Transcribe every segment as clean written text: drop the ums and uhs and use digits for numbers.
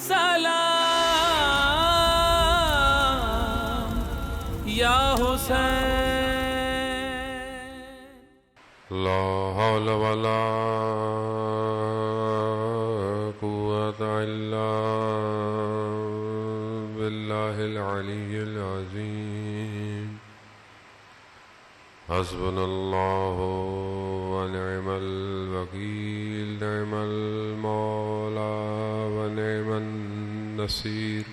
سلام یا حسین. لا حول ولا قوة إلا بالله العلي العظيم. حسبنا الله ونعم الوكيل، نعم المولى ونعم النصير.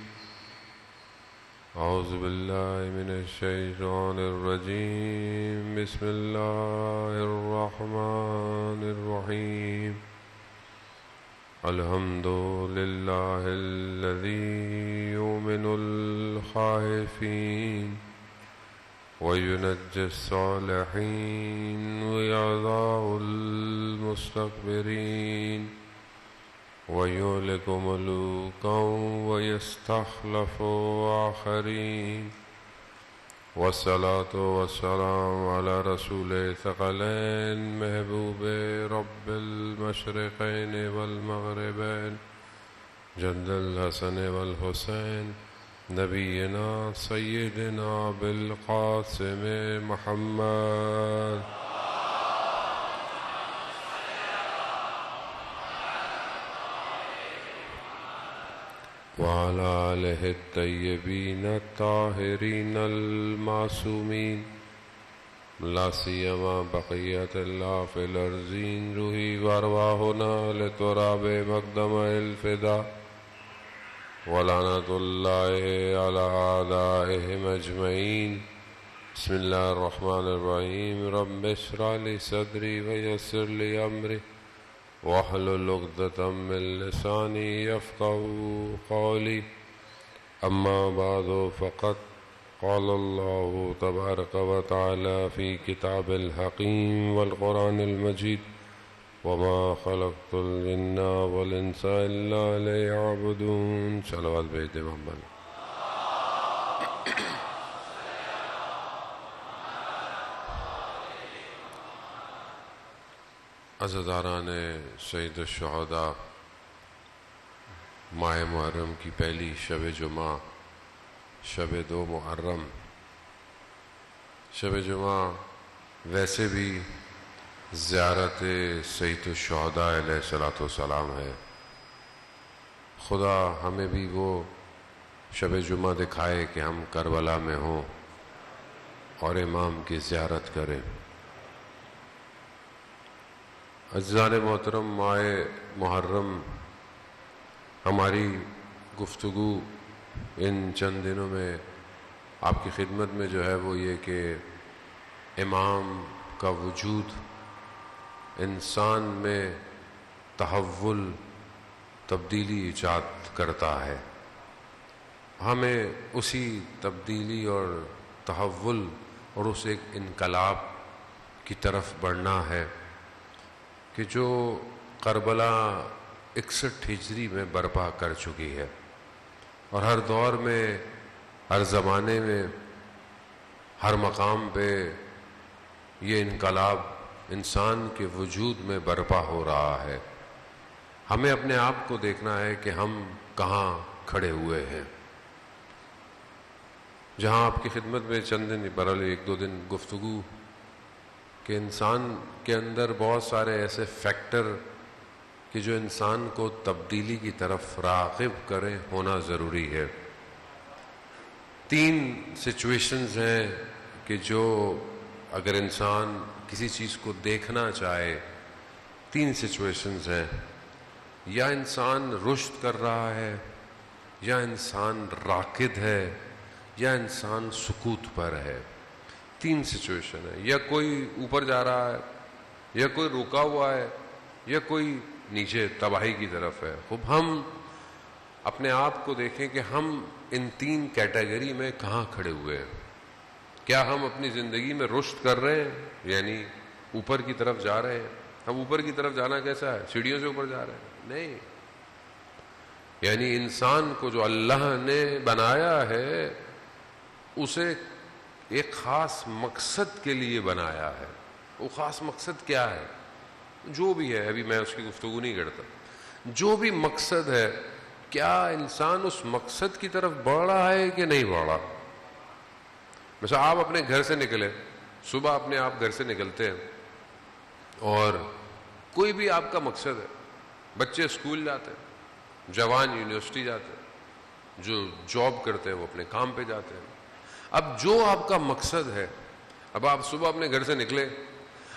أعوذ بالله من الشيطان الرجيم. بسم الله الرحمن الرحيم. الحمد لله الذي يؤمن الخائفين وينجي الصالحين ويعذاب المستكبرين ويهلك ملوكا ويستخلف آخرين. والصلاة والسلام على رسول ثقلين محبوب رب المشرقين والمغربين جد الحسن والحسين نبينا سيدنا بالقاسم محمد وعلى آله الطيبين الطاهرين المعصومين، لا سيما بقية الله في الأرضين. روحي وأرواحنا لتراب مقدم الفداء، ولعنة الله على أعدائهم أجمعين. بسم الله الرحمن الرحيم. رب اشرح لي صدري ويسر لي أمري واحلل عقدة من لساني يفقهوا قولي. أما بعد، فقد قال الله تبارك وتعالى في كتاب الحكيم والقرآن المجيد: وما خلقت الجن والإنس إلا ليعبدون. صلوات بھیج دیں محمد. عزاداران سید الشہداء، ماہ محرم کی پہلی شب جمعہ، شب 2 محرم. شب جمعہ ویسے بھی زیارت سید الشہداء علیہ السلام ہے. خدا ہمیں بھی وہ شب جمعہ دکھائے کہ ہم کربلا میں ہوں اور امام کی زیارت کریں. عزیزان محترم، ماہ محرم ہماری گفتگو ان چند دنوں میں آپ کی خدمت میں جو ہے وہ یہ کہ امام کا وجود انسان میں تحول، تبدیلی ایجاد کرتا ہے. ہمیں اسی تبدیلی اور تحول اور اس ایک انقلاب کی طرف بڑھنا ہے کہ جو کربلا 61 ہجری میں برپا کر چکی ہے، اور ہر دور میں، ہر زمانے میں، ہر مقام پہ یہ انقلاب انسان کے وجود میں برپا ہو رہا ہے. ہمیں اپنے آپ کو دیکھنا ہے کہ ہم کہاں کھڑے ہوئے ہیں. جہاں آپ کی خدمت میں چند دن، برحال 1-2 دن گفتگو کہ انسان کے اندر بہت سارے ایسے فیکٹر کہ جو انسان کو تبدیلی کی طرف راغب کریں، ہونا ضروری ہے. 3 سچویشنز ہیں کہ جو اگر انسان کسی چیز کو دیکھنا چاہے، 3 سچویشنز ہیں: یا انسان رشد کر رہا ہے، یا انسان راکد ہے، یا انسان سکوت پر ہے. 3 سچویشن ہے. یا کوئی اوپر جا رہا ہے، یا کوئی رکا ہوا ہے، یا کوئی نیچے تباہی کی طرف ہے. خوب ہم اپنے آپ کو دیکھیں کہ ہم ان 3 کیٹیگری میں کہاں کھڑے ہوئے ہیں. کیا ہم اپنی زندگی میں رشد کر رہے ہیں، یعنی اوپر کی طرف جا رہے ہیں؟ ہم اوپر کی طرف جانا کیسا ہے؟ سیڑھیوں سے اوپر جا رہے ہیں؟ نہیں. یعنی انسان کو جو اللہ نے بنایا ہے اسے ایک خاص مقصد کے لیے بنایا ہے. وہ خاص مقصد کیا ہے؟ جو بھی ہے، ابھی میں اس کی گفتگو نہیں کرتا. جو بھی مقصد ہے، کیا انسان اس مقصد کی طرف بڑھ رہا ہے کہ نہیں بڑھ رہا؟ مثلا آپ اپنے گھر سے نکلے، صبح اپنے آپ گھر سے نکلتے ہیں اور کوئی بھی آپ کا مقصد ہے. بچے اسکول جاتے ہیں، جوان یونیورسٹی جاتے ہیں، جو جاب کرتے ہیں وہ اپنے کام پہ جاتے ہیں. اب جو آپ کا مقصد ہے، اب آپ صبح اپنے گھر سے نکلے،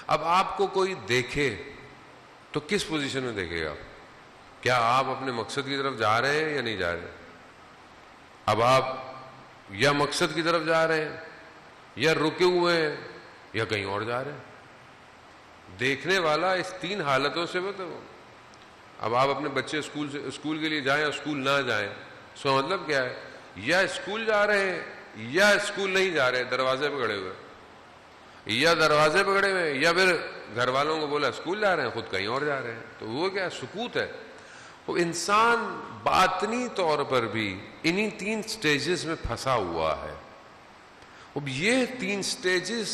اب آپ کو کوئی دیکھے تو کس پوزیشن میں دیکھے گا؟ کیا آپ اپنے مقصد کی طرف جا رہے ہیں یا نہیں جا رہے؟ اب آپ یا مقصد کی طرف جا رہے ہیں، یا رکے ہوئے ہیں، یا کہیں اور جا رہے ہیں. دیکھنے والا اس تین حالتوں سے بتا. اب آپ اپنے بچے اسکول کے لیے جائیں اور اسکول نہ جائیں، اس کا مطلب کیا ہے؟ یا اسکول جا رہے ہیں یا اسکول نہیں جا رہے، دروازے پہ کھڑے ہوئے، یا دروازے پہ کھڑے ہوئے، یا پھر گھر والوں کو بولا اسکول جا رہے ہیں، خود کہیں اور جا رہے ہیں. تو وہ کیا سکوت ہے. وہ انسان باطنی طور پر بھی انہی تین سٹیجز میں پھنسا ہوا ہے. اب یہ تین سٹیجز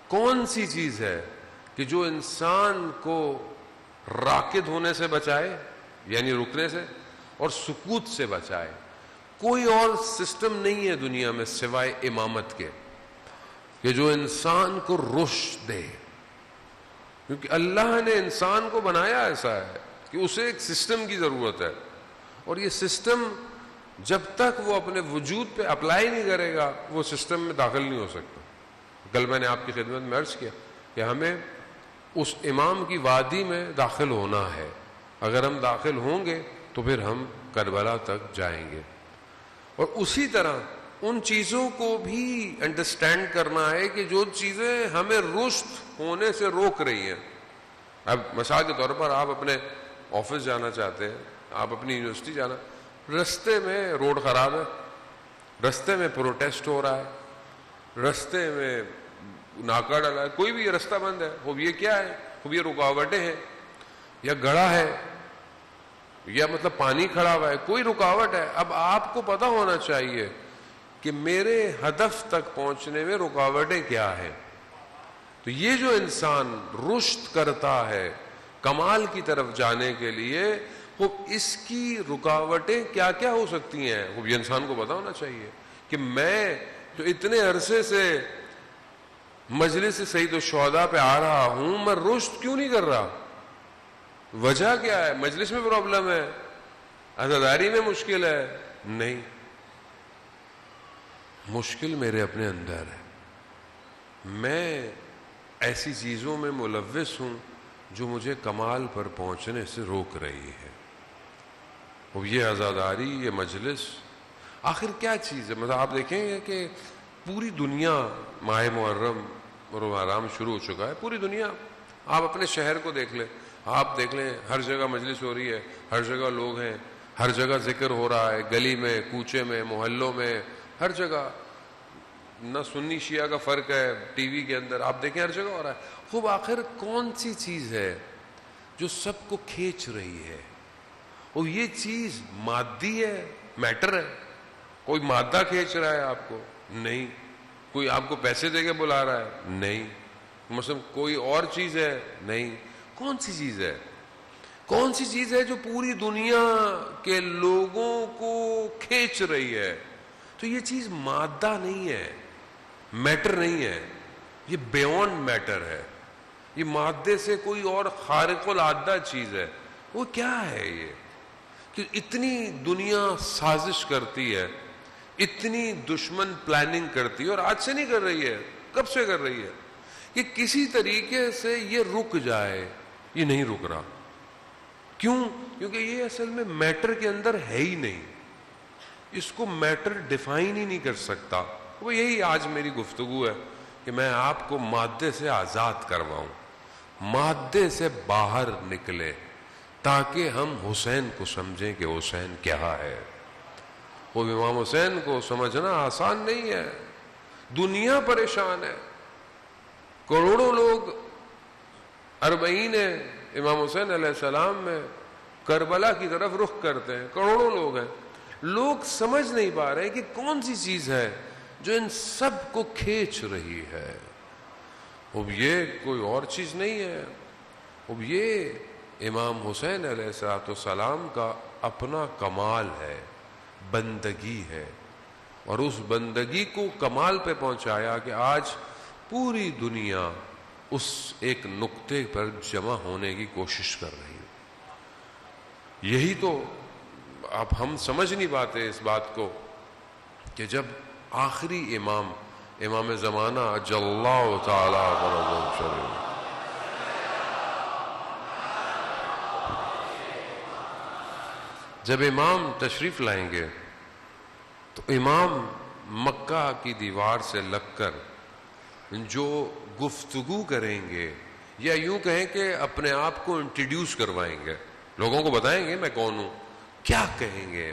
کون سی چیز ہے کہ جو انسان کو راکد ہونے سے بچائے، یعنی رکنے سے، اور سکوت سے بچائے؟ کوئی اور سسٹم نہیں ہے دنیا میں سوائے امامت کے کہ جو انسان کو رشد دے. کیونکہ اللہ نے انسان کو بنایا ایسا ہے کہ اسے ایک سسٹم کی ضرورت ہے، اور یہ سسٹم جب تک وہ اپنے وجود پہ اپلائی نہیں کرے گا وہ سسٹم میں داخل نہیں ہو سکتا. کل میں نے آپ کی خدمت میں عرض کیا کہ ہمیں اس امام کی وادی میں داخل ہونا ہے. اگر ہم داخل ہوں گے تو پھر ہم کربلا تک جائیں گے. اور اسی طرح ان چیزوں کو بھی انڈرسٹینڈ کرنا ہے کہ جو چیزیں ہمیں رشد ہونے سے روک رہی ہیں. اب مثال کے طور پر آپ اپنے آفس جانا چاہتے ہیں، آپ اپنی یونیورسٹی جانا، رستے میں روڈ خراب ہے، رستے میں پروٹیسٹ ہو رہا ہے، رستے میں ناکا ڈالا ہے، کوئی بھی رستہ بند ہے. وہ یہ کیا ہے؟ وہ یہ رکاوٹیں ہیں، یا گڑھا ہے، یا مطلب پانی کھڑا ہوا ہے، کوئی رکاوٹ ہے. اب آپ کو پتہ ہونا چاہیے کہ میرے ہدف تک پہنچنے میں رکاوٹیں کیا ہیں. تو یہ جو انسان رشد کرتا ہے کمال کی طرف جانے کے لیے، وہ اس کی رکاوٹیں کیا کیا ہو سکتی ہیں، وہ یہ انسان کو پتہ ہونا چاہیے کہ میں جو اتنے عرصے سے مجلس سید الشہداء پہ آ رہا ہوں، میں رشد کیوں نہیں کر رہا؟ وجہ کیا ہے؟ مجلس میں پرابلم ہے، عزاداری میں مشکل ہے؟ نہیں، مشکل میرے اپنے اندر ہے. میں ایسی چیزوں میں ملوث ہوں جو مجھے کمال پر پہنچنے سے روک رہی ہے. وہ یہ عزاداری، یہ مجلس آخر کیا چیز ہے؟ مطلب آپ دیکھیں گے کہ پوری دنیا ماہ محرم اور حرام شروع ہو چکا ہے. پوری دنیا، آپ اپنے شہر کو دیکھ لیں، آپ دیکھ لیں ہر جگہ مجلس ہو رہی ہے، ہر جگہ لوگ ہیں، ہر جگہ ذکر ہو رہا ہے، گلی میں، کوچے میں، محلوں میں، ہر جگہ. نہ سنی شیعہ کا فرق ہے، ٹی وی کے اندر آپ دیکھیں ہر جگہ ہو رہا ہے. خوب آخر کون سی چیز ہے جو سب کو کھینچ رہی ہے؟ اور یہ چیز مادی ہے، میٹر ہے. کوئی مادہ کھینچ رہا ہے آپ کو؟ نہیں. کوئی آپ کو پیسے دے کے بلا رہا ہے؟ نہیں. مثلا کوئی اور چیز ہے؟ نہیں. کون سی چیز ہے؟ کون سی چیز ہے جو پوری دنیا کے لوگوں کو کھینچ رہی ہے؟ تو یہ چیز مادہ نہیں ہے، میٹر نہیں ہے، یہ بیونڈ میٹر ہے. یہ مادے سے کوئی اور خارق العادہ چیز ہے. وہ کیا ہے؟ یہ کہ اتنی دنیا سازش کرتی ہے، اتنی دشمن پلاننگ کرتی ہے، اور آج سے نہیں کر رہی ہے، کب سے کر رہی ہے کہ کسی طریقے سے یہ رک جائے. یہ نہیں رک رہا. کیوں؟ کیونکہ یہ اصل میں میٹر کے اندر ہے ہی نہیں. اس کو میٹر ڈیفائن ہی نہیں کر سکتا. وہ یہی آج میری گفتگو ہے کہ میں آپ کو مادے سے آزاد کرواؤں، مادے سے باہر نکلے، تاکہ ہم حسین کو سمجھیں کہ حسین کیا ہے. وہ امام حسین کو سمجھنا آسان نہیں ہے. دنیا پریشان ہے، کروڑوں لوگ 40 امام حسین علیہ السلام میں کربلا کی طرف رخ کرتے ہیں، کروڑوں لوگ ہیں. لوگ سمجھ نہیں پا رہے کہ کون سی چیز ہے جو ان سب کو کھینچ رہی ہے. اب یہ کوئی اور چیز نہیں ہے، اب یہ امام حسین علیہ السلام کا اپنا کمال ہے، بندگی ہے، اور اس بندگی کو کمال پہ پہنچایا کہ آج پوری دنیا اس ایک نقطے پر جمع ہونے کی کوشش کر رہی ہے. یہی تو اب ہم سمجھ نہیں پاتے اس بات کو کہ جب آخری امام زمانہ اجل اللہ تعالی فرجہ شریف جب امام تشریف لائیں گے تو امام مکہ کی دیوار سے لگ کر جو گفتگو کریں گے، یا یوں کہیں کہ اپنے آپ کو انٹروڈیوس کروائیں گے، لوگوں کو بتائیں گے میں کون ہوں، کیا کہیں گے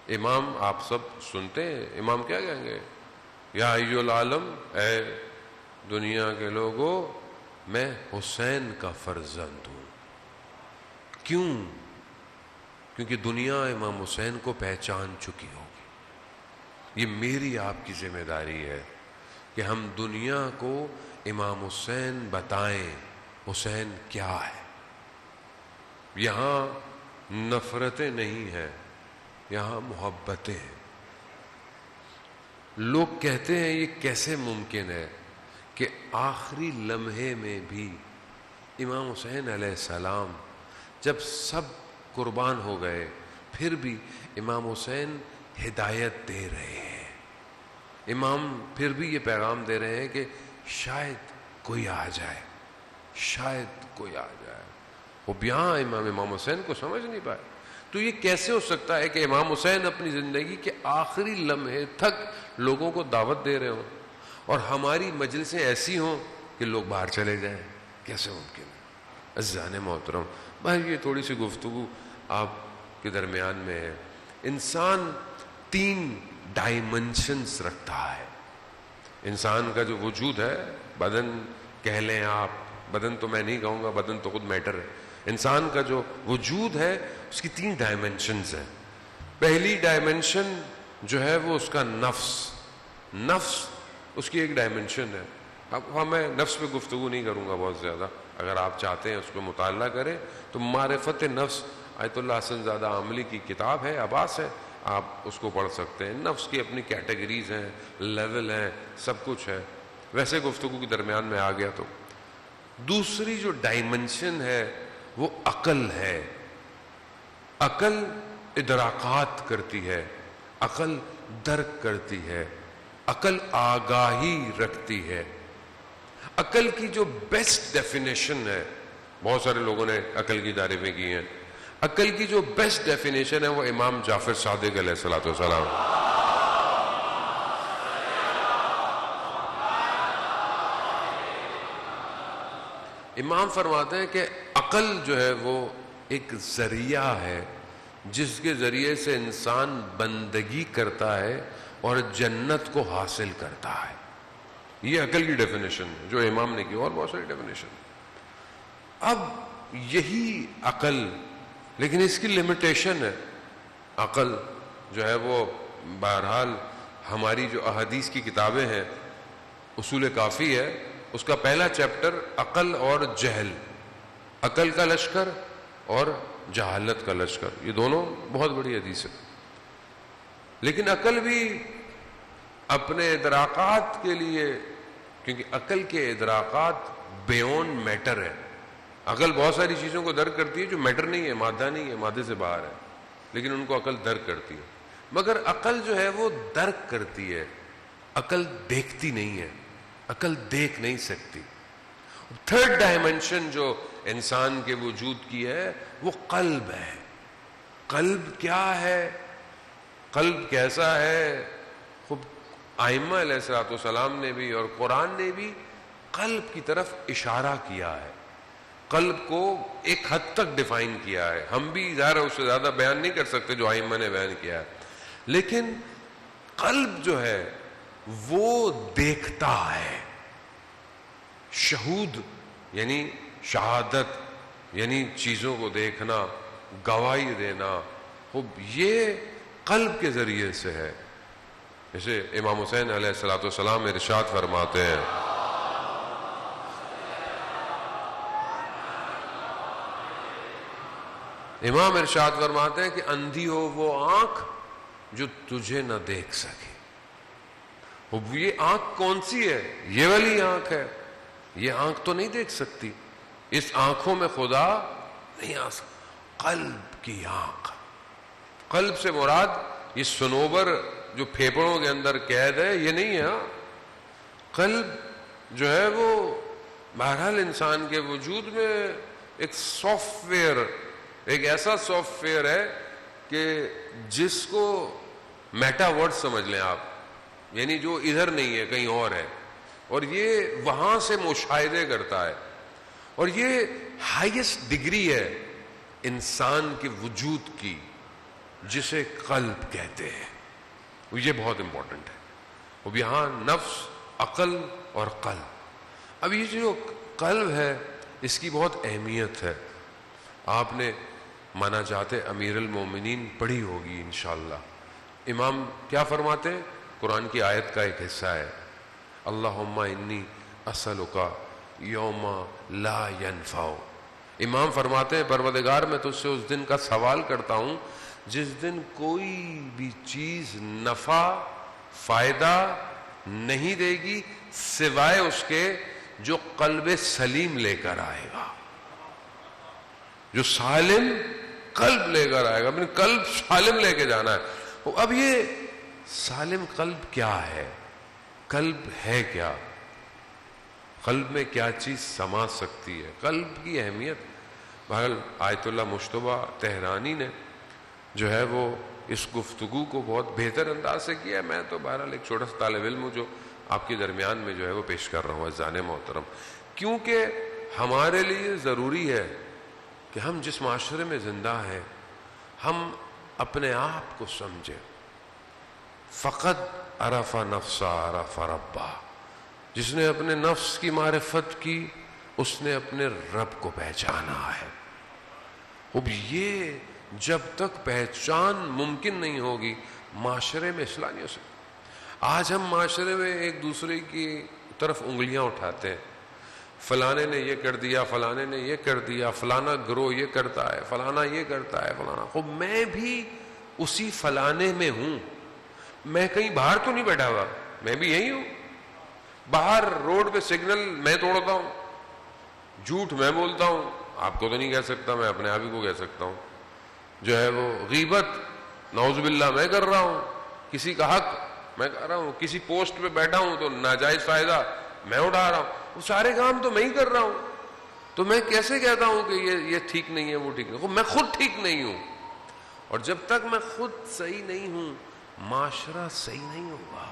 امام آپ سب سنتے ہیں. امام کیا کہیں گے؟ یا ایھا العالم، اے دنیا کے لوگوں، میں حسین کا فرزند ہوں. کیوں؟ کیونکہ دنیا امام حسین کو پہچان چکی ہوگی. یہ میری آپ کی ذمہ داری ہے کہ ہم دنیا کو امام حسین بتائیں حسین کیا ہے. یہاں نفرتیں نہیں ہیں، یہاں محبتیں ہیں. لوگ کہتے ہیں یہ کیسے ممکن ہے کہ آخری لمحے میں بھی امام حسین علیہ السلام جب سب قربان ہو گئے پھر بھی امام حسین ہدایت دے رہے ہیں. امام پھر بھی یہ پیغام دے رہے ہیں کہ شاید کوئی آ جائے، شاید کوئی آ جائے. وہ یہاں امام حسین کو سمجھ نہیں پائے. تو یہ کیسے ہو سکتا ہے کہ امام حسین اپنی زندگی کے آخری لمحے تک لوگوں کو دعوت دے رہے ہوں اور ہماری مجلسیں ایسی ہوں کہ لوگ باہر چلے جائیں؟ کیسے ممکن ہے؟ عزیزان محترم، بھائی یہ تھوڑی سی گفتگو آپ کے درمیان میں ہے. انسان 3 ڈائمنشنز رکھتا ہے. انسان کا جو وجود ہے، بدن کہہ لیں آپ، بدن تو میں نہیں کہوں گا، بدن تو خود میٹر ہے. انسان کا جو وجود ہے اس کی 3 ڈائمنشنز ہیں. پہلی ڈائمنشن جو ہے وہ اس کا نفس اس کی ایک ڈائمنشن ہے. اب میں نفس پہ گفتگو نہیں کروں گا بہت زیادہ. اگر آپ چاہتے ہیں اس پہ مطالعہ کریں تو معرفت نفس آیت اللہ حسن زادہ عاملی کی کتاب ہے، عباس ہے، آپ اس کو پڑھ سکتے ہیں. نفس کی اپنی کیٹیگریز ہیں، لیول ہیں، سب کچھ ہے. ویسے گفتگو کے درمیان میں آ گیا تو دوسری جو ڈائمنشن ہے وہ عقل ہے. عقل ادراکات کرتی ہے، عقل درک کرتی ہے، عقل آگاہی رکھتی ہے. عقل کی جو بیسٹ ڈیفینیشن ہے، بہت سارے لوگوں نے عقل کی تعریفیں کی ہیں، عقل کی جو بیسٹ ڈیفینیشن ہے وہ امام جعفر صادق علیہ السلام. امام فرماتے ہیں کہ عقل جو ہے وہ ایک ذریعہ ہے جس کے ذریعے سے انسان بندگی کرتا ہے اور جنت کو حاصل کرتا ہے. یہ عقل کی ڈیفینیشن ہے جو امام نے کی، اور بہت ساری ڈیفینیشن. اب یہی عقل، لیکن اس کی لمیٹیشن ہے. عقل جو ہے وہ بہرحال ہماری جو احادیث کی کتابیں ہیں، اصول کافی ہے، اس کا پہلا چیپٹر عقل اور جہل، عقل کا لشکر اور جہالت کا لشکر، یہ دونوں بہت بڑی حدیث ہے. لیکن عقل بھی اپنے ادراکات کے لیے، کیونکہ عقل کے ادراکات بیون میٹر ہے. عقل بہت ساری چیزوں کو درک کرتی ہے جو میٹر نہیں ہے، مادہ نہیں ہے، مادے سے باہر ہے، لیکن ان کو عقل درک کرتی ہے. مگر عقل جو ہے وہ درک کرتی ہے، عقل دیکھتی نہیں ہے، عقل دیکھ نہیں سکتی. تھرڈ ڈائمنشن جو انسان کے وجود کی ہے وہ قلب ہے. قلب کیا ہے؟ قلب کیسا ہے؟ خود ائمہ علیہ السلام نے بھی اور قرآن نے بھی قلب کی طرف اشارہ کیا ہے، قلب کو ایک حد تک ڈیفائن کیا ہے. ہم بھی ظاہر اس سے زیادہ بیان نہیں کر سکتے جو ائمہ نے بیان کیا ہے، لیکن قلب جو ہے وہ دیکھتا ہے. شہود یعنی شہادت، یعنی چیزوں کو دیکھنا، گواہی دینا، یہ قلب کے ذریعے سے ہے. جیسے امام حسین علیہ الصلوۃ والسلام ارشاد فرماتے ہیں، امام ارشاد فرماتے ہیں کہ اندھی ہو وہ آنکھ جو تجھے نہ دیکھ سکے. یہ آنکھ کون سی ہے؟ یہ والی آنکھ ہے. یہ آنکھ تو نہیں دیکھ سکتی، اس آنکھوں میں خدا نہیں آ سکتا. قلب کی آنکھ، قلب سے مراد یہ سنوبر جو پھیپڑوں کے اندر قید ہے یہ نہیں ہے. قلب جو ہے وہ بہرحال انسان کے وجود میں ایک سافٹ ویئر، ایک ایسا سافٹ ویئر ہے کہ جس کو میٹا ورڈ سمجھ لیں آپ، یعنی جو ادھر نہیں ہے کہیں اور ہے، اور یہ وہاں سے مشاہدے کرتا ہے. اور یہ ہائیسٹ ڈگری ہے انسان کے وجود کی، جسے قلب کہتے ہیں. یہ بہت امپورٹنٹ ہے. اب یہاں نفس، عقل اور قلب. اب یہ جو قلب ہے اس کی بہت اہمیت ہے. آپ نے مناجات امیر المومنین پڑھی ہوگی انشاءاللہ. امام کیا فرماتے ہیں؟ قرآن کی آیت کا ایک حصہ ہے، اللہم انی اسألک یوم لا ینفع. امام فرماتے ہیں پروردگار میں تجھ سے اس دن کا سوال کرتا ہوں جس دن کوئی بھی چیز نفع، فائدہ نہیں دے گی سوائے اس کے جو قلب سلیم لے کر آئے گا، جو سالم قلب لے کر آئے گا. اپنے قلب سالم لے کے جانا ہے. اب یہ سالم قلب کیا ہے؟ قلب ہے کیا؟ قلب میں کیا چیز سما سکتی ہے؟ قلب کی اہمیت بہرحال آیت اللہ مشتبہ تہرانی نے جو ہے وہ اس گفتگو کو بہت بہتر انداز سے کیا ہے. میں تو بہرحال ایک چھوٹا سا طالب علم ہوں جو آپ کے درمیان میں جو ہے وہ پیش کر رہا ہوں عزیزان محترم. کیونکہ ہمارے لیے ضروری ہے کہ ہم جس معاشرے میں زندہ ہیں ہم اپنے آپ کو سمجھیں. فقط عرف نفسا عرف ربا، جس نے اپنے نفس کی معرفت کی اس نے اپنے رب کو پہچانا ہے. اب یہ جب تک پہچان ممکن نہیں ہوگی معاشرے میں اصلاح نہیں ہو سکتی. آج ہم معاشرے میں ایک دوسرے کی طرف انگلیاں اٹھاتے ہیں، فلانے نے یہ کر دیا، فلانے نے یہ کر دیا، فلانا گروہ یہ کرتا ہے، فلانا یہ کرتا ہے، فلانا. خب میں بھی اسی فلانے میں ہوں. میں کہیں باہر تو نہیں بیٹھا ہوا، میں بھی یہی ہوں. باہر روڈ پہ سگنل میں توڑتا ہوں، جھوٹ میں بولتا ہوں. آپ کو تو نہیں کہہ سکتا، میں اپنے آپ ہی کو کہہ سکتا ہوں. جو ہے وہ غیبت نعوذ باللہ میں کر رہا ہوں، کسی کا حق میں کر رہا ہوں، کسی پوسٹ پہ بیٹھا ہوں تو ناجائز فائدہ میں اٹھا رہا ہوں. وہ سارے کام تو میں ہی کر رہا ہوں. تو میں کیسے کہتا ہوں کہ یہ ٹھیک نہیں ہے، وہ ٹھیک نہیں؟ میں خود ٹھیک نہیں ہوں. اور جب تک میں خود صحیح نہیں ہوں معاشرہ صحیح نہیں ہوگا.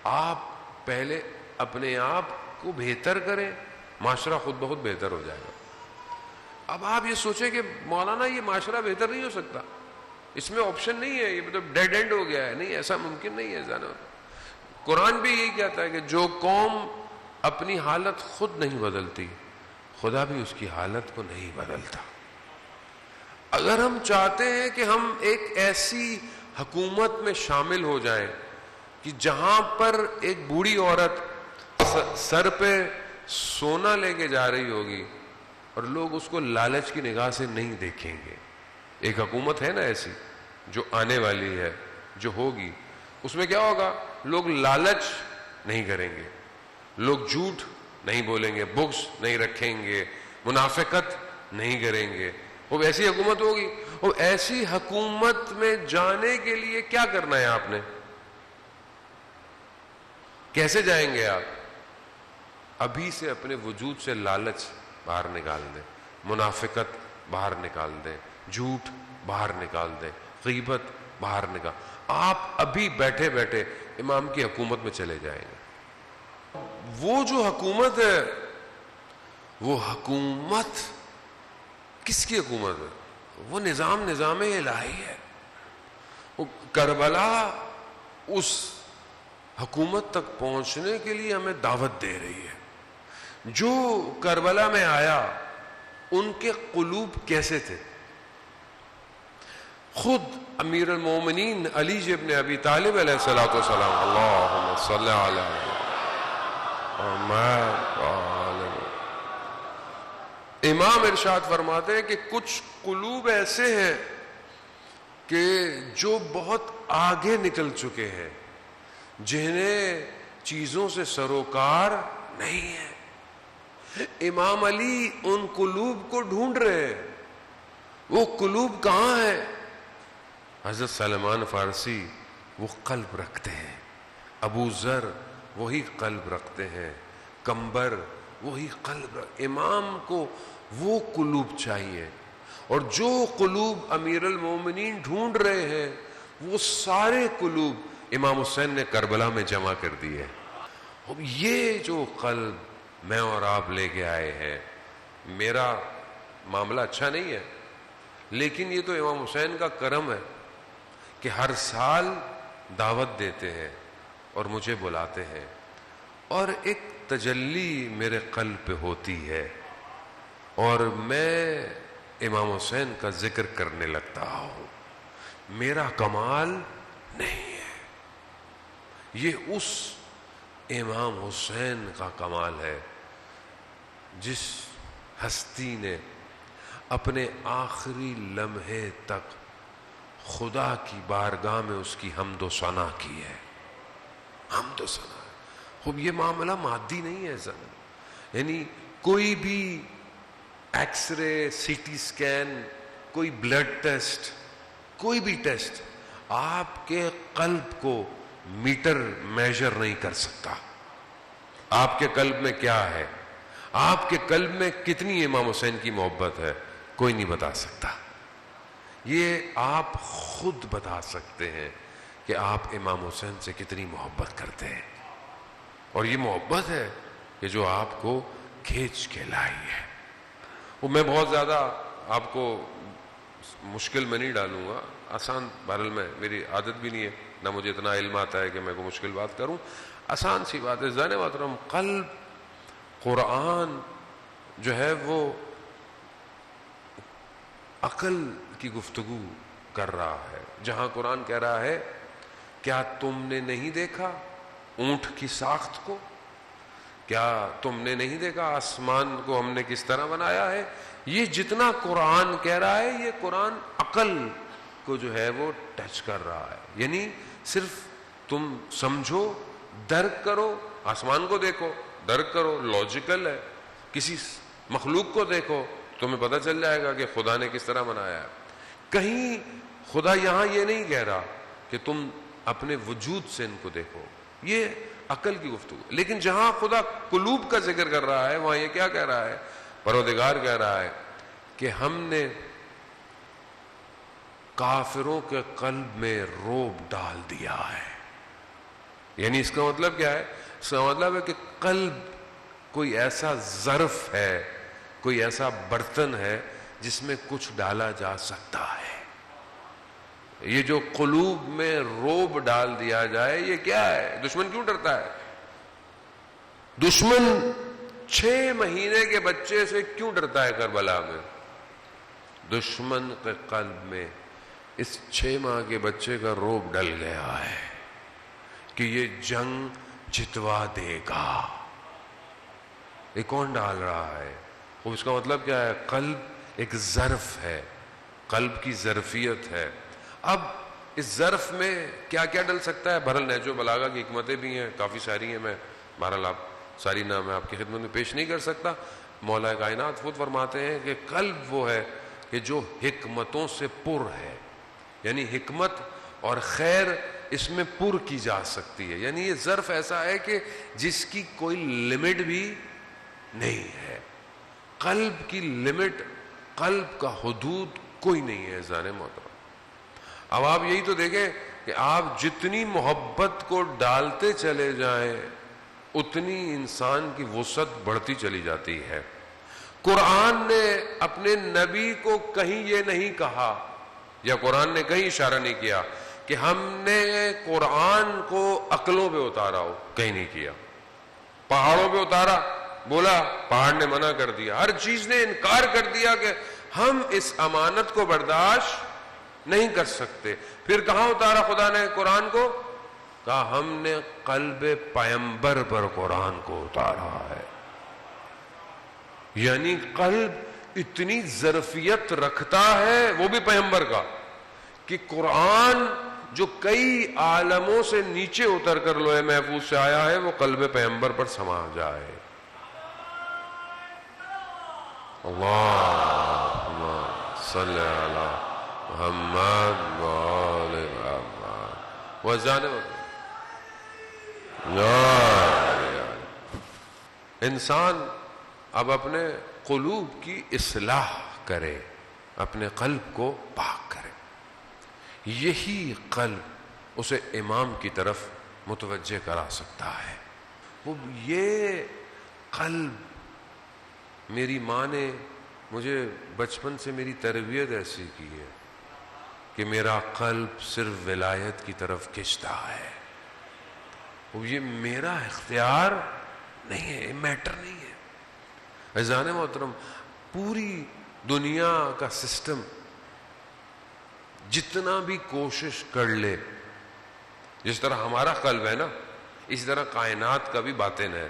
آپ پہلے اپنے آپ کو بہتر کریں، معاشرہ خود بخود بہتر ہو جائے گا. اب آپ یہ سوچیں کہ مولانا یہ معاشرہ بہتر نہیں ہو سکتا، اس میں آپشن نہیں ہے، یہ مطلب ڈیڈ اینڈ ہو گیا ہے. نہیں، ایسا ممکن نہیں ہے جانا. قرآن بھی یہی کہتا ہے کہ جو قوم اپنی حالت خود نہیں بدلتی خدا بھی اس کی حالت کو نہیں بدلتا. اگر ہم چاہتے ہیں کہ ہم ایک ایسی حکومت میں شامل ہو جائیں کہ جہاں پر ایک بوڑھی عورت سر پہ سونا لے کے جا رہی ہوگی اور لوگ اس کو لالچ کی نگاہ سے نہیں دیکھیں گے. ایک حکومت ہے نا ایسی جو آنے والی ہے، جو ہوگی، اس میں کیا ہوگا؟ لوگ لالچ نہیں کریں گے، لوگ جھوٹ نہیں بولیں گے، بغض نہیں رکھیں گے، منافقت نہیں کریں گے. وہ ایسی حکومت ہوگی. وہ ایسی حکومت میں جانے کے لیے کیا کرنا ہے آپ نے؟ کیسے جائیں گے آپ؟ ابھی سے اپنے وجود سے لالچ باہر نکال دیں، منافقت باہر نکال دیں، جھوٹ باہر نکال دیں، غیبت باہر نکال. آپ ابھی بیٹھے بیٹھے امام کی حکومت میں چلے جائیں گے. وہ جو حکومت ہے وہ حکومت کس کی حکومت ہے؟ وہ نظام الہی ہے. وہ کربلا اس حکومت تک پہنچنے کے لیے ہمیں دعوت دے رہی ہے. جو کربلا میں آیا ان کے قلوب کیسے تھے. خود امیر المومنین علی ابن ابی طالب علیہ الصلوۃ والسلام، اللہم صلی علی محمد، امام ارشاد فرماتے ہیں کہ کچھ قلوب ایسے ہیں کہ جو بہت آگے نکل چکے ہیں، جنہیں چیزوں سے سروکار نہیں ہے. امام علی ان قلوب کو ڈھونڈ رہے ہیں. وہ قلوب کہاں ہے؟ حضرت سلمان فارسی وہ قلب رکھتے ہیں، ابو ذر وہی قلب رکھتے ہیں، کمبر وہی قلب امام کو وہ قلوب چاہیے. اور جو قلوب امیر المومنین ڈھونڈ رہے ہیں وہ سارے قلوب امام حسین نے کربلا میں جمع کر دیے. اب یہ جو قلب میں اور آپ لے کے آئے ہیں، میرا معاملہ اچھا نہیں ہے، لیکن یہ تو امام حسین کا کرم ہے کہ ہر سال دعوت دیتے ہیں اور مجھے بلاتے ہیں، اور ایک تجلی میرے قلب پہ ہوتی ہے اور میں امام حسین کا ذکر کرنے لگتا ہوں. میرا کمال نہیں ہے، یہ اس امام حسین کا کمال ہے جس ہستی نے اپنے آخری لمحے تک خدا کی بارگاہ میں اس کی حمد و ثنا کی ہے. حمد و ثنا. خوب یہ معاملہ مادی نہیں ہے سر، یعنی کوئی بھی X ray, C T scan, کوئی بلڈ ٹیسٹ، کوئی بھی ٹیسٹ آپ کے قلب کو میٹر میجر نہیں کر سکتا. آپ کے قلب میں کیا ہے، آپ کے قلب میں کتنی امام حسین کی محبت ہے، کوئی نہیں بتا سکتا. یہ آپ خود بتا سکتے ہیں کہ آپ امام حسین سے کتنی محبت کرتے ہیں. اور یہ محبت ہے کہ جو آپ کو کھینچ کے لائی ہے. وہ میں بہت زیادہ آپ کو مشکل میں نہیں ڈالوں گا، آسان، بہرحال میں میری عادت بھی نہیں ہے، نہ مجھے اتنا علم آتا ہے کہ میں کوئی مشکل بات کروں. آسان سی بات ہے. زین محترم، قلب، قرآن جو ہے وہ عقل کی گفتگو کر رہا ہے. جہاں قرآن کہہ رہا ہے کیا تم نے نہیں دیکھا اونٹ کی ساخت کو، کیا تم نے نہیں دیکھا آسمان کو ہم نے کس طرح بنایا ہے. یہ جتنا قرآن کہہ رہا ہے یہ قرآن عقل کو جو ہے وہ ٹچ کر رہا ہے. یعنی صرف تم سمجھو، درک کرو. آسمان کو دیکھو، درک کرو، لاجیکل ہے. کسی مخلوق کو دیکھو، تمہیں پتہ چل جائے گا کہ خدا نے کس طرح بنایا ہے. کہیں خدا یہاں یہ نہیں کہہ رہا کہ تم اپنے وجود سے ان کو دیکھو، یہ عقل کی گفتگو. لیکن جہاں خدا قلوب کا ذکر کر رہا ہے وہاں یہ کیا کہہ رہا ہے؟ پروردگار کہہ رہا ہے کہ ہم نے کافروں کے قلب میں روب ڈال دیا ہے. یعنی اس کا مطلب کیا ہے؟ اس کا مطلب ہے کہ قلب کوئی ایسا ظرف ہے، کوئی ایسا برتن ہے جس میں کچھ ڈالا جا سکتا ہے. یہ جو قلوب میں روب ڈال دیا جائے یہ کیا ہے؟ دشمن کیوں ڈرتا ہے؟ دشمن 6 مہینے کے بچے سے کیوں ڈرتا ہے کربلا میں؟ دشمن کے قلب میں اس 6 ماہ کے بچے کا روب ڈل گیا ہے کہ یہ جنگ جتوا دے گا. یہ کون ڈال رہا ہے؟ اس کا مطلب کیا ہے؟ قلب ایک ظرف ہے، قلب کی ظرفیت ہے. اب اس ظرف میں کیا کیا ڈل سکتا ہے؟ بہرحال نہج و بلاغہ کی حکمتیں بھی ہیں، کافی ساری ہیں. میں بہرحال ساری نام میں آپ کی خدمت میں پیش نہیں کر سکتا. مولا کائنات خود فرماتے ہیں کہ قلب وہ ہے کہ جو حکمتوں سے پر ہے، یعنی حکمت اور خیر اس میں پر کی جا سکتی ہے. یعنی یہ ظرف ایسا ہے کہ جس کی کوئی لمٹ بھی نہیں ہے. قلب کی لمٹ، قلب کا حدود کوئی نہیں ہے. زانے محترم، اب آپ یہی تو دیکھیں کہ آپ جتنی محبت کو ڈالتے چلے جائیں اتنی انسان کی وسعت بڑھتی چلی جاتی ہے. قرآن نے اپنے نبی کو کہیں یہ نہیں کہا، یا قرآن نے کہیں اشارہ نہیں کیا کہ ہم نے قرآن کو عقلوں پہ اتارا ہو، کہیں نہیں کیا. پہاڑوں پہ اتارا، بولا پہاڑ نے منع کر دیا، ہر چیز نے انکار کر دیا کہ ہم اس امانت کو برداشت نہیں کر سکتے. پھر کہاں اتارا خدا نے قرآن کو؟ کہا ہم نے قلب پیغمبر پر قرآن کو اتارا ہے. یعنی قلب اتنی ظرفیت رکھتا ہے، وہ بھی پیغمبر کا، کہ قرآن جو کئی عالموں سے نیچے اتر کر لوح محفوظ سے آیا ہے وہ قلب پیغمبر پر سما جائے. اللہم صلی علی محمد وآل محمد وجانب. انسان اب اپنے قلوب کی اصلاح کرے، اپنے قلب کو پاک کرے. یہی قلب اسے امام کی طرف متوجہ کرا سکتا ہے. وہ یہ قلب، میری ماں نے مجھے بچپن سے میری تربیت ایسی کی ہے کہ میرا قلب صرف ولایت کی طرف کھنچتا ہے. وہ یہ میرا اختیار نہیں ہے، میٹر نہیں ہے. عزیزان محترم، پوری دنیا کا سسٹم جتنا بھی کوشش کر لے، جس طرح ہمارا قلب ہے نا، اس طرح کائنات کا بھی باطن ہے.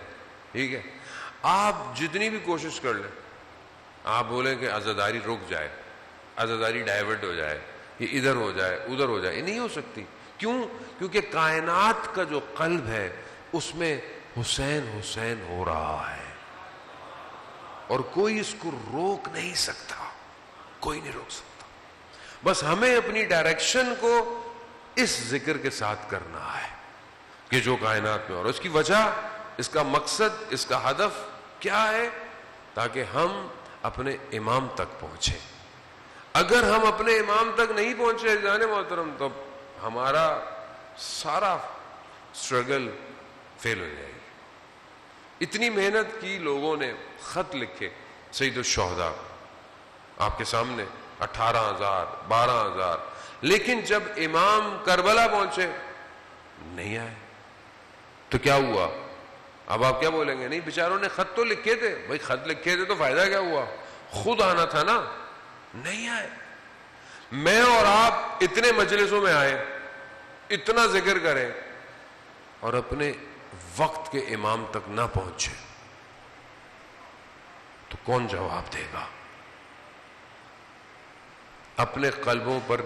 ٹھیک ہے، آپ جتنی بھی کوشش کر لیں، آپ بولیں کہ عزاداری رک جائے، عزاداری ڈائیورٹ ہو جائے، یہ ادھر ہو جائے ادھر ہو جائے، یہ نہیں ہو سکتی. کیوں؟ کیونکہ کائنات کا جو قلب ہے اس میں حسین حسین ہو رہا ہے، اور کوئی اس کو روک نہیں سکتا، کوئی نہیں روک سکتا. بس ہمیں اپنی ڈائریکشن کو اس ذکر کے ساتھ کرنا ہے کہ جو کائنات میں، اور اس کی وجہ، اس کا مقصد، اس کا ہدف کیا ہے؟ تاکہ ہم اپنے امام تک پہنچیں. اگر ہم اپنے امام تک نہیں پہنچے جانے محترم، تو ہمارا سارا اسٹرگل فیل ہو جائے گی. اتنی محنت کی لوگوں نے، خط لکھے سید الشہداء آپ کے سامنے 18,000 12,000، لیکن جب امام کربلا پہنچے نہیں آئے. تو کیا ہوا؟ اب آپ کیا بولیں گے؟ نہیں، بیچاروں نے خط تو لکھے تھے. بھائی خط لکھے تھے تو فائدہ کیا ہوا؟ خود آنا تھا نا. نہیں آئے. میں اور آپ اتنے مجلسوں میں آئے، اتنا ذکر کریں، اور اپنے وقت کے امام تک نہ پہنچے تو کون جواب دے گا؟ اپنے قلبوں پر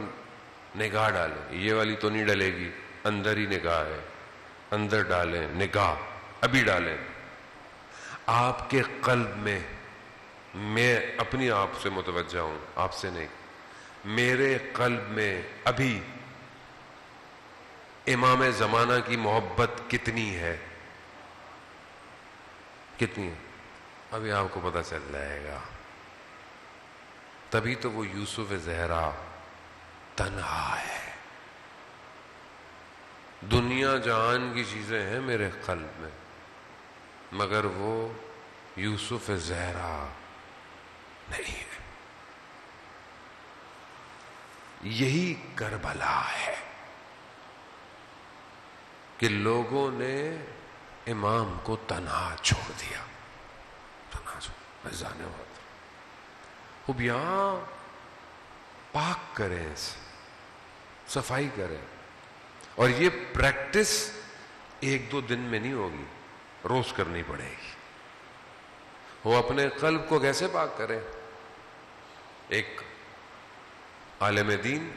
نگاہ ڈالیں. یہ والی تو نہیں ڈلے گی، اندر ہی نگاہ ہے، اندر ڈالیں نگاہ، ابھی ڈالیں. آپ کے قلب میں، میں اپنی آپ سے متوجہ ہوں، آپ سے نہیں، میرے قلب میں ابھی امام زمانہ کی محبت کتنی ہے؟ کتنی ہے؟ ابھی آپ کو پتہ چل جائے گا. تبھی تو وہ یوسف زہرا تنہا ہے. دنیا جہان کی چیزیں ہیں میرے قلب میں، مگر وہ یوسف زہرا نہیں ہے. یہی کربلا ہے کہ لوگوں نے امام کو تنہا چھوڑ دیا. تنہا چھوڑ جانے ہوتا. اب یہاں پاک کریں، صفائی کریں. اور یہ پریکٹس 1-2 دن میں نہیں ہوگی، روز کرنی پڑے گی. وہ اپنے قلب کو کیسے پاک کریں؟ ایک عالم دین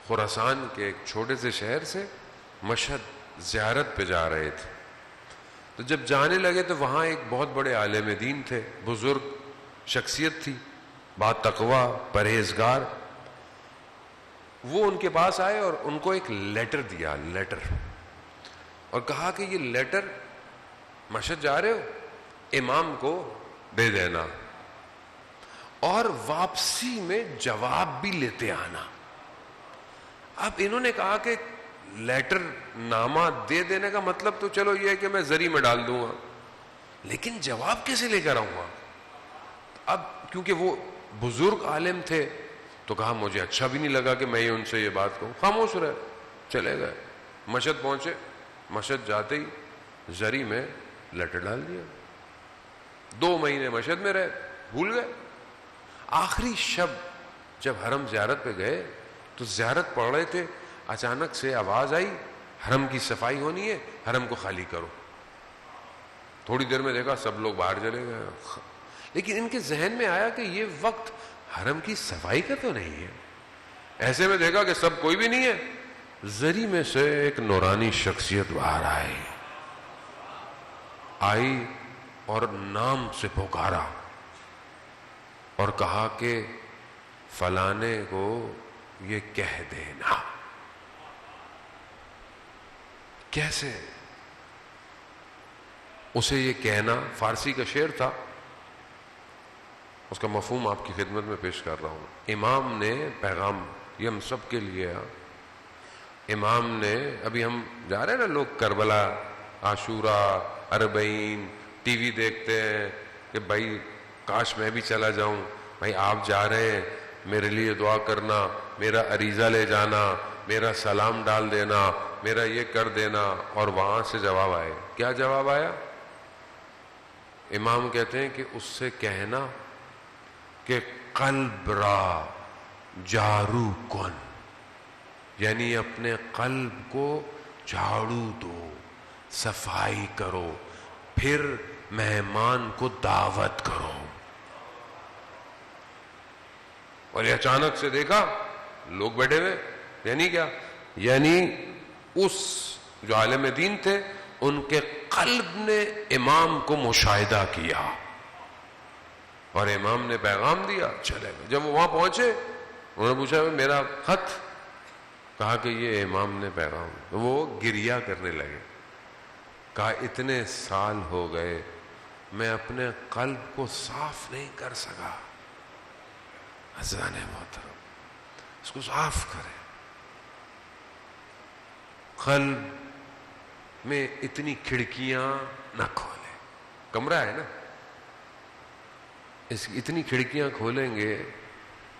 خراسان کے ایک چھوٹے سے شہر سے مشہد زیارت پہ جا رہے تھے. تو جب جانے لگے تو وہاں ایک بہت بڑے عالم دین تھے، بزرگ شخصیت تھی، با تقوی، پرہیزگار. وہ ان کے پاس آئے اور ان کو ایک لیٹر دیا، لیٹر، اور کہا کہ یہ لیٹر مشہد جا رہے ہو، امام کو دے دینا، اور واپسی میں جواب بھی لیتے آنا. اب انہوں نے کہا کہ لیٹر نامہ دے دینے کا مطلب تو چلو یہ ہے کہ میں زری میں ڈال دوں گا، لیکن جواب کیسے لے کر آؤں گا؟ اب کیونکہ وہ بزرگ عالم تھے تو کہا مجھے اچھا بھی نہیں لگا کہ میں ان سے یہ بات کہوں. خاموش رہے، چلے گئے. مشہد پہنچے، مشہد جاتے ہی زری میں لیٹر ڈال دیا. 2 مہینے مشہد میں رہے، بھول گئے۔ آخری شب جب حرم زیارت پہ گئے تو زیارت پڑھ رہے تھے، اچانک سے آواز آئی حرم کی صفائی ہونی ہے، حرم کو خالی کرو۔ تھوڑی دیر میں دیکھا سب لوگ باہر چلے گئے، لیکن ان کے ذہن میں آیا کہ یہ وقت حرم کی صفائی کا تو نہیں ہے۔ ایسے میں دیکھا کہ سب کوئی بھی نہیں ہے، زری میں سے ایک نورانی شخصیت باہر آئی اور نام سے پکارا اور کہا کہ فلانے کو یہ کہہ دینا۔ کیسے؟ اسے یہ کہنا، فارسی کا شعر تھا، اس کا مفہوم آپ کی خدمت میں پیش کر رہا ہوں۔ امام نے پیغام، یہ ہم سب کے لیے امام نے، ابھی ہم جا رہے ہیں نا لوگ کربلا، عاشورہ، اربعین، ٹی وی دیکھتے ہیں کہ بھائی کاش میں بھی چلا جاؤں۔ بھائی آپ جا رہے ہیں، میرے لیے دعا کرنا، میرا عریضہ لے جانا، میرا سلام ڈال دینا، میرا یہ کر دینا۔ اور وہاں سے جواب آئے، کیا جواب آیا؟ امام کہتے ہیں کہ اس سے کہنا کہ قلب را جارو کن، یعنی اپنے قلب کو جھاڑو دو، صفائی کرو، پھر مہمان کو دعوت کرو۔ اور یہ اچانک سے دیکھا لوگ بیٹھے ہوئے، یعنی کیا؟ یعنی اس جو عالم دین تھے ان کے قلب نے امام کو مشاہدہ کیا اور امام نے پیغام دیا، چلے گئے۔ جب وہ وہاں پہنچے انہوں نے پوچھا میرا خط، کہا کہ یہ امام نے پیغام، وہ گریہ کرنے لگے، کہا اتنے سال ہو گئے میں اپنے قلب کو صاف نہیں کر سکا۔ عزیزان محترم، اس کو صاف کریں۔ قلب میں اتنی کھڑکیاں نہ کھولیں، کمرہ ہے نا، اتنی کھڑکیاں کھولیں گے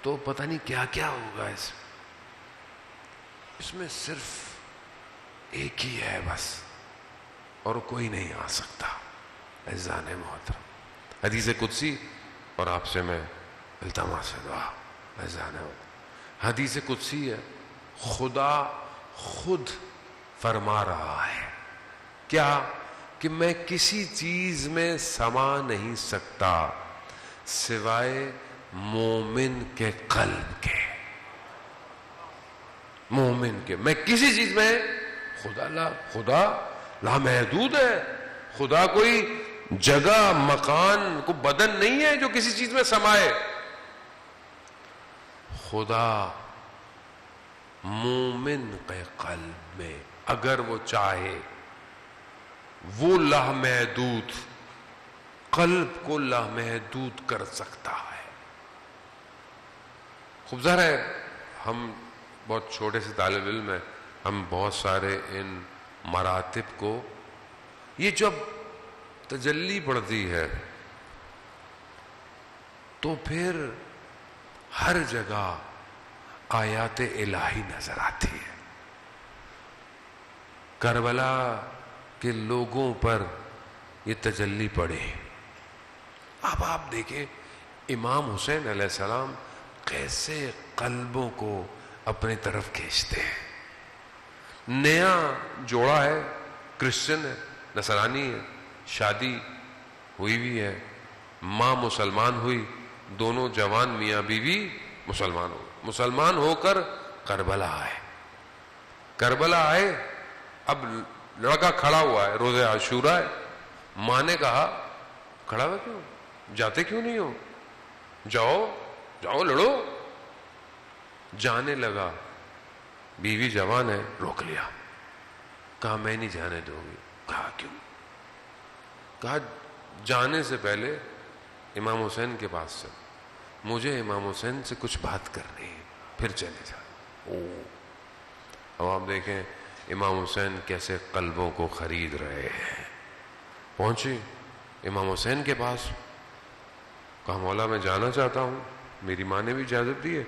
تو پتہ نہیں کیا کیا ہوگا۔ اس میں صرف ایک ہی ہے بس، اور کوئی نہیں آ سکتا۔ عزیزان محترم، حدیث قدسی، اور آپ سے میں التماس دعا، عزیزان محترم، حدیث قدسی ہے، خدا خود فرما رہا ہے کیا؟ کہ میں کسی چیز میں سما نہیں سکتا سوائے مومن کے قلب کے، مومن کے۔ میں کسی چیز میں، خدا لامحدود ہے، خدا کوئی جگہ، مکان، کو بدن نہیں ہے جو کسی چیز میں سمائے۔ خدا مومن کے قلب میں اگر وہ چاہے وہ لامحدود قلب کو لامحدود کر سکتا ہے۔ خوب ظاہر ہے ہم بہت چھوٹے سے طالب علم ہیں، ہم بہت سارے ان مراتب کو، یہ جب تجلی پڑتی ہے تو پھر ہر جگہ آیات الہی نظر آتی ہے۔ کربلا کے لوگوں پر یہ تجلی پڑے۔ اب آپ دیکھیں امام حسین علیہ السلام کیسے قلبوں کو اپنی طرف کھینچتے ہیں۔ نیا جوڑا ہے، کرسچن ہے، نصرانی ہے، شادی ہوئی بھی ہے، ماں مسلمان ہوئی، دونوں جوان میاں بیوی مسلمان ہو کر کربلا آئے۔ کربلا آئے، اب لڑکا کھڑا ہوا ہے، روزہ عاشورہ ہے، ماں نے کہا کھڑا ہوا کیوں، جاتے کیوں نہیں ہو، جاؤ لڑو۔ جانے لگا، بیوی جوان ہے، روک لیا، کہا میں نہیں جانے دوں گی۔ کہا کیوں؟ کہا جانے سے پہلے امام حسین کے پاس سے، مجھے امام حسین سے کچھ بات کرنی ہے، پھر چلے جا۔ اب آپ دیکھیں امام حسین کیسے قلبوں کو خرید رہے ہیں۔ پہنچے امام حسین کے پاس، کہا مولا میں جانا چاہتا ہوں، میری ماں نے بھی اجازت دی ہے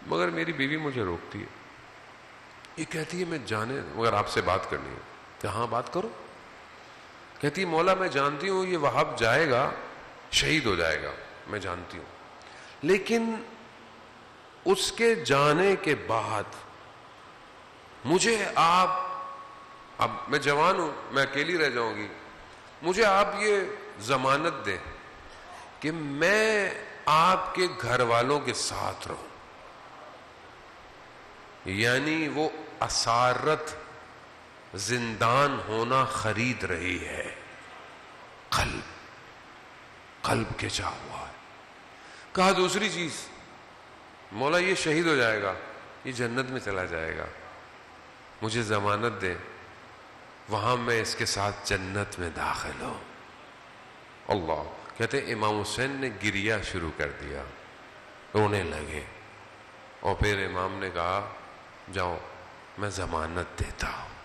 مگر میری بیوی مجھے روکتی ہے، یہ کہتی ہے میں جانے مگر آپ سے بات کرنی ہے۔ کہ ہاں بات کرو۔ کہتی ہے مولا میں جانتی ہوں یہ وہاب جائے گا شہید ہو جائے گا، میں جانتی ہوں، لیکن اس کے جانے کے بعد مجھے آپ، اب میں جوان ہوں، میں اکیلی رہ جاؤں گی، مجھے آپ یہ ضمانت دیں کہ میں آپ کے گھر والوں کے ساتھ رہوں. یعنی وہ اسارت زندان ہونا خرید رہی ہے، قلب کے چاہ ہوا ہے. کہا دوسری چیز، مولا یہ شہید ہو جائے گا، یہ جنت میں چلا جائے گا، مجھے ضمانت دے وہاں میں اس کے ساتھ جنت میں داخل ہوں. اللہ کہتے امام حسین نے گریہ شروع کر دیا، رونے لگے، اور پھر امام نے کہا جاؤ میں ضمانت دیتا ہوں.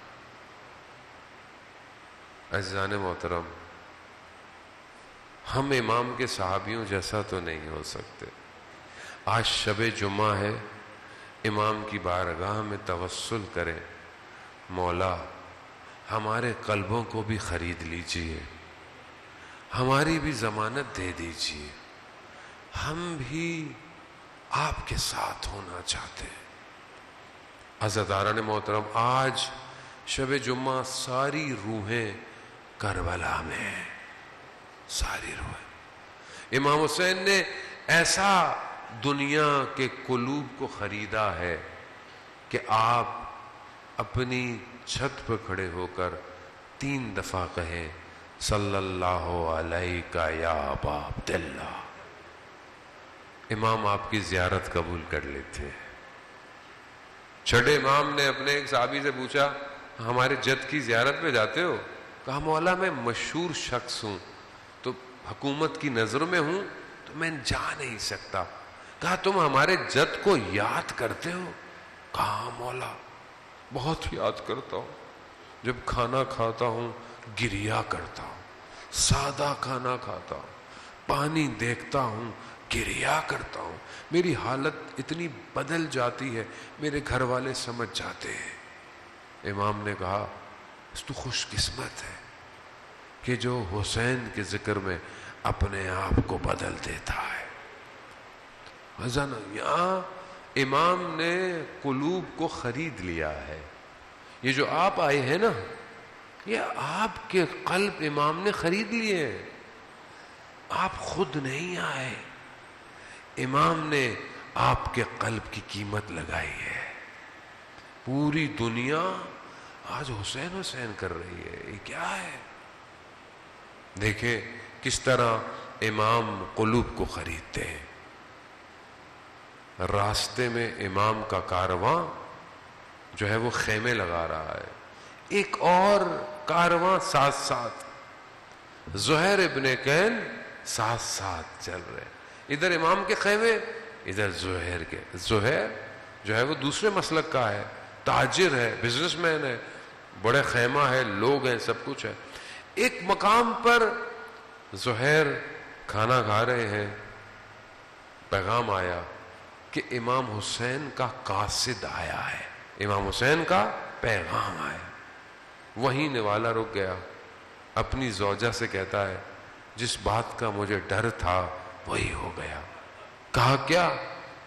عزیزان محترم، ہم امام کے صحابیوں جیسا تو نہیں ہو سکتے. آج شب جمعہ ہے، امام کی بارگاہ میں توسل کریں، مولا ہمارے قلبوں کو بھی خرید لیجئے، ہماری بھی ضمانت دے دیجئے، ہم بھی آپ کے ساتھ ہونا چاہتے ہیں. عزیزان محترم، آج شب جمعہ ساری روحیں کربلا میں ہیں، ساری روحیں. امام حسین نے ایسا دنیا کے قلوب کو خریدا ہے کہ آپ اپنی چھت پہ کھڑے ہو کر 3 دفعہ کہیں صلی اللہ علیہ یا ابا عبداللہ. امام آپ کی زیارت قبول کر لیتے ہیں. چھٹے امام نے اپنے ایک صحابی سے پوچھا ہمارے جد کی زیارت پہ جاتے ہو؟ کہا مولا میں مشہور شخص ہوں تو حکومت کی نظر میں ہوں تو میں جا نہیں سکتا. کہا تم ہمارے جد کو یاد کرتے ہو؟ کہا مولا بہت یاد کرتا ہوں، جب کھانا کھاتا ہوں گریہ کرتا ہوں، سادہ کھانا کھاتا ہوں، پانی دیکھتا ہوں گریہ کرتا ہوں، میری حالت اتنی بدل جاتی ہے، میرے گھر والے سمجھ جاتے ہیں. امام نے کہا تو خوش قسمت ہے کہ جو حسین کے ذکر میں اپنے آپ کو بدل دیتا ہے. یہاں امام نے قلوب کو خرید لیا ہے. یہ جو آپ آئے ہیں نا، یہ آپ کے قلب امام نے خرید لیے ہیں، آپ خود نہیں آئے، امام نے آپ کے قلب کی قیمت لگائی ہے. پوری دنیا آج حسین حسین کر رہی ہے، یہ کیا ہے؟ دیکھیں کس طرح امام قلوب کو خریدتے ہیں. راستے میں امام کا کارواں جو ہے وہ خیمے لگا رہا ہے، ایک اور کارواں ساتھ ساتھ، زہیر ابن کین ساتھ ساتھ چل رہے، ادھر امام کے خیمے، ادھر زہیر کے. زہیر جو ہے وہ دوسرے مسلک کا ہے، تاجر ہے، بزنس مین ہے، بڑے خیمہ ہے، لوگ ہیں، سب کچھ ہے. ایک مقام پر زہیر کھانا کھا رہے ہیں، پیغام آیا کہ امام حسین کا قاصد آیا ہے، امام حسین کا پیغام آیا. وہیں نوالا رک گیا، اپنی زوجہ سے کہتا ہے جس بات کا مجھے ڈر تھا وہی ہو گیا. کہا کیا؟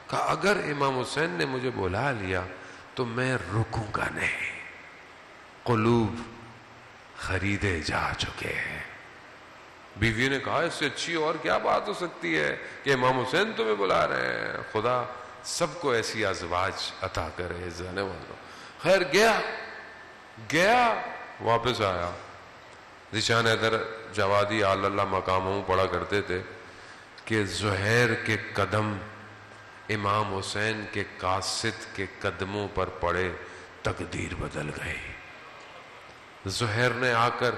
کہا اگر امام حسین نے مجھے بلا لیا تو میں رکوں گا نہیں، قلوب خریدے جا چکے ہیں. بیوی نے کہا اس سے اچھی اور کیا بات ہو سکتی ہے کہ امام حسین تمہیں بلا رہے ہیں، خدا سب کو ایسی ازواج عطا کرے. زانے والوں خیر گیا واپس آیا. ذیشان حیدر جوادی آل اللہ مقاموں پڑھا کرتے تھے کہ زہیر کے قدم امام حسین کے قاصد کے قدموں پر پڑے، تقدیر بدل گئی. زہیر نے آ کر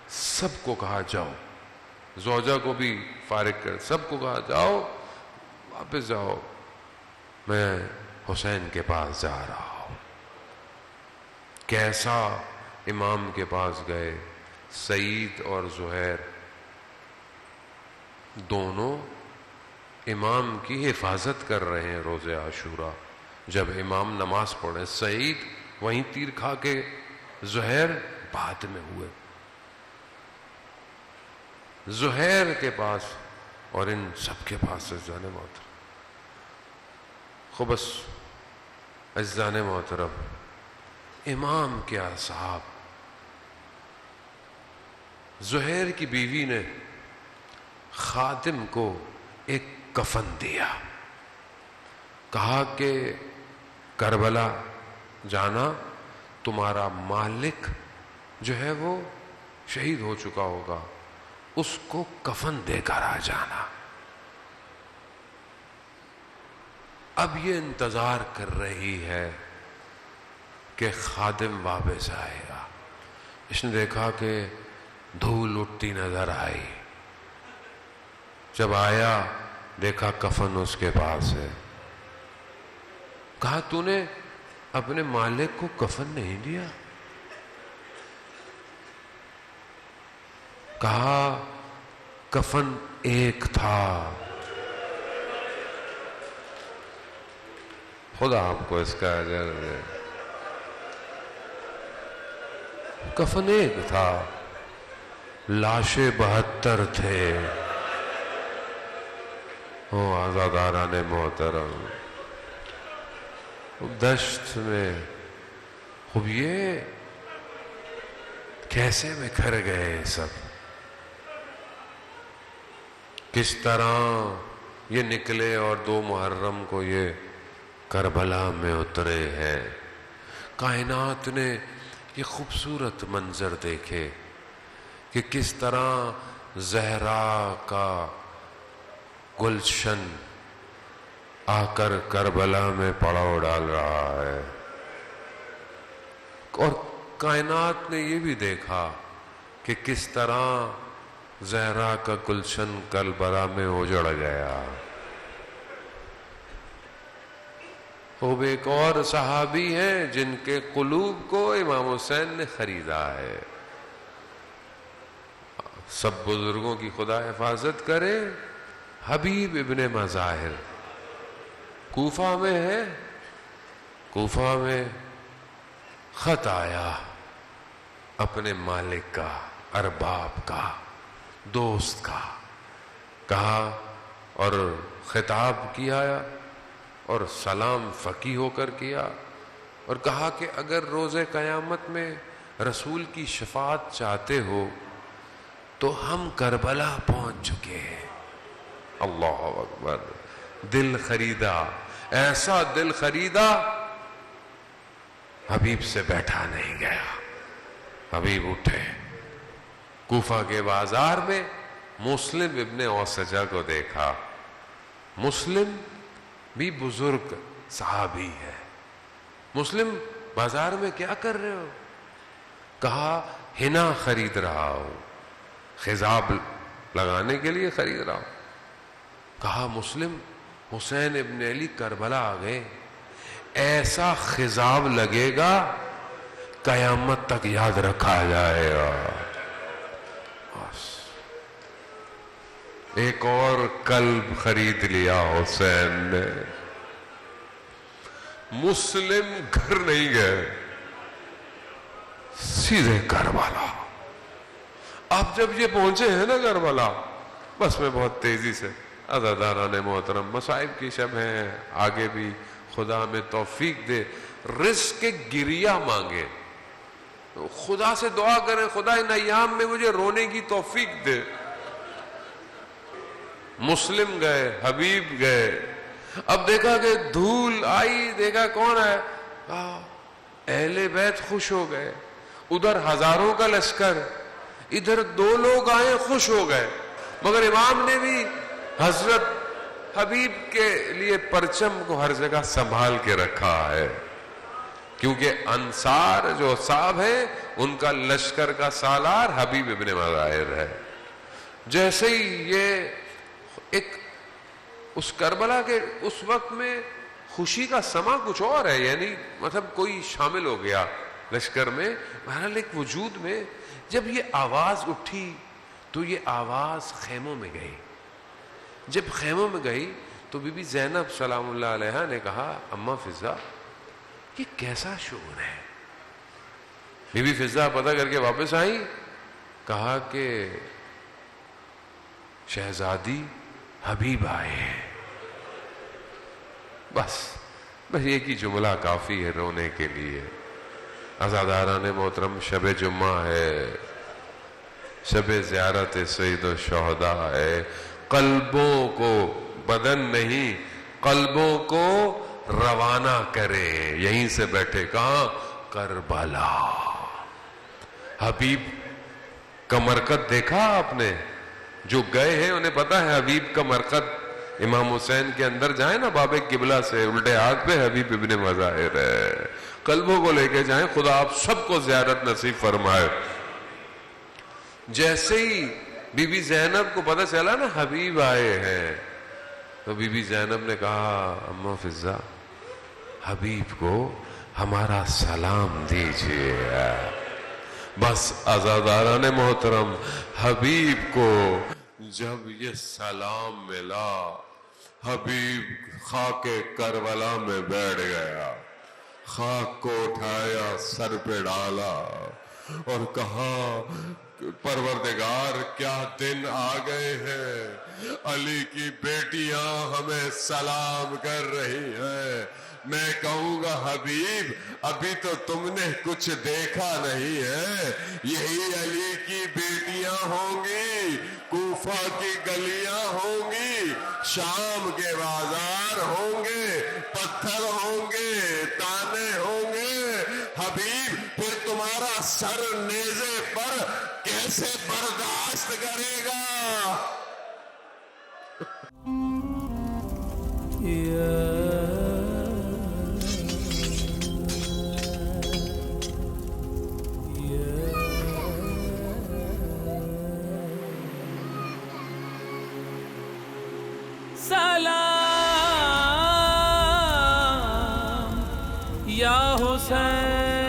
سب کو کہا جاؤ، زوجہ کو بھی فارغ کر، سب کو کہا جاؤ واپس جاؤ، میں حسین کے پاس جا رہا ہوں. کیسا امام کے پاس گئے. سعید اور زہیر دونوں امام کی حفاظت کر رہے ہیں روز عاشورہ. جب امام نماز پڑھے، سعید وہیں تیر کھا کے، زہیر بعد میں ہوئے. زہیر کے پاس اور ان سب کے پاس عزیزان محترم خوب بس عزیزان محترم امام کے اصحاب زہیر کی بیوی نے خادم کو ایک کفن دیا، کہا کہ کربلا جانا تمہارا مالک جو ہے وہ شہید ہو چکا ہوگا، اس کو کفن دے کر آ جانا۔ اب یہ انتظار کر رہی ہے کہ خادم واپس آئے گا۔ اس نے دیکھا کہ دھول اٹھتی نظر آئی، جب آیا دیکھا کفن اس کے پاس ہے۔ کہا تو نے اپنے مالک کو کفن نہیں دیا؟ کہا کفن ایک تھا۔ خدا آپ کو اس کا اجر دے۔ کفن ایک تھا، لاشیں 72 تھے۔ او آزاداران محترم، دشت میں خوب یہ کیسے بکھر گئے سب، کس طرح یہ نکلے اور 2 محرم کو یہ کربلا میں اترے ہیں۔ کائنات نے یہ خوبصورت منظر دیکھے کہ کس طرح زہرا کا گلشن آ کر کربلا میں پڑاؤ ڈال رہا ہے، اور کائنات نے یہ بھی دیکھا کہ کس طرح زہرا کا گلشن کربلا میں اجڑ گیا۔ وہ ایک اور صحابی ہیں جن کے قلوب کو امام حسین نے خریدا ہے۔ سب بزرگوں کی خدا حفاظت کرے۔ حبیب ابن مظاہر کوفہ میں ہے، کوفہ میں خط آیا اپنے مالک کا، ارباب کا، دوست کا، کہا اور خطاب کیا اور سلام فقی ہو کر کیا، اور کہا کہ اگر روز قیامت میں رسول کی شفاعت چاہتے ہو تو ہم کربلا پہنچ چکے ہیں۔ اللہ اکبر، دل خریدا، ایسا دل خریدا حبیب سے بیٹھا نہیں گیا۔ حبیب اٹھے، کوفہ کے بازار میں مسلم ابن اوسجہ کو دیکھا۔ مسلم بھی بزرگ صحابی ہے۔ مسلم بازار میں کیا کر رہے ہو؟ کہا حنا خرید رہا ہوں، خضاب لگانے کے لیے خرید رہا ہوں۔ کہا مسلم حسین ابن علی کربلا آ گئے، ایسا خضاب لگے گا قیامت تک یاد رکھا جائے گا۔ ایک اور قلب خرید لیا حسین نے۔ مسلم گھر نہیں گئے، سیدھے کربلا۔ اب جب یہ پہنچے ہیں نا کربلا، بس میں بہت تیزی سے عزاداران محترم، مصائب کی شب ہیں، آگے بھی خدا ہمیں توفیق دے، رزق کے گریا مانگے، خدا سے دعا کریں خدا ان ایام میں مجھے رونے کی توفیق دے۔ مسلم گئے، حبیب گئے، اب دیکھا کہ دھول آئی، دیکھا کون ہے، اہل بیت خوش ہو گئے، ادھر ہزاروں کا لشکر، ادھر 2 لوگ آئے، خوش ہو گئے، مگر امام نے بھی حضرت حبیب کے لیے پرچم کو ہر جگہ سنبھال کے رکھا ہے، کیونکہ انصار جو صاحب ہیں ان کا لشکر کا سالار حبیب ابن مظاہر ہے۔ جیسے ہی یہ ایک اس کربلا کے اس وقت میں خوشی کا سما کچھ اور ہے، یعنی مطلب کوئی شامل ہو گیا لشکر میں، بہرحال ایک وجود میں جب یہ آواز اٹھی تو یہ آواز خیموں میں گئی۔ جب خیموں میں گئی تو بی بی زینب سلام اللہ علیہا نے کہا اماں فضا یہ کیسا شعور ہے؟ بی بی فضا پتہ کر کے واپس آئی، کہا کہ شہزادی حبیب آئے ہیں. بس ایک ہی جملہ کافی ہے رونے کے لیے. عزاداران محترم، شب جمعہ ہے، شب زیارت سید الشہداء ہے. قلبوں کو، بدن نہیں، قلبوں کو روانہ کرے. یہیں سے بیٹھے کہاں؟ کربلا. حبیب کا مرکز دیکھا آپ نے؟ جو گئے ہیں انہیں پتا ہے حبیب کا مرکز. امام حسین کے اندر جائیں نا باب قبلہ سے، الٹے ہاتھ پہ حبیب ابن مظاہر ہے. قلبوں کو لے کے جائیں، خدا آپ سب کو زیارت نصیب فرمائے. جیسے ہی بی بی زینب کو پتہ چلا نا حبیب آئے ہیں، تو بی بی زینب نے کہا اماں فضہ، حبیب کو ہمارا سلام دیجیے. بس عزاداران محترم، حبیب کو جب یہ سلام ملا، حبیب خاک کربلا میں بیٹھ گیا، خاک کو اٹھایا، سر پہ ڈالا اور کہا پروردگار کیا دن آ گئے ہیں، علی کی بیٹیاں ہمیں سلام کر رہی ہیں. میں کہوں گا حبیب ابھی تو تم نے کچھ دیکھا نہیں ہے، یہی علی کی بیٹیاں ہوں گی، کوفہ کی گلیاں ہوں گی، شام کے بازار ہوں گے، پتھر ہوں گے، تانے ہوں گے. حبیب پھر تمہارا سر نیزے پر کیسے برداشت کرے گا؟ سلام یا حسین.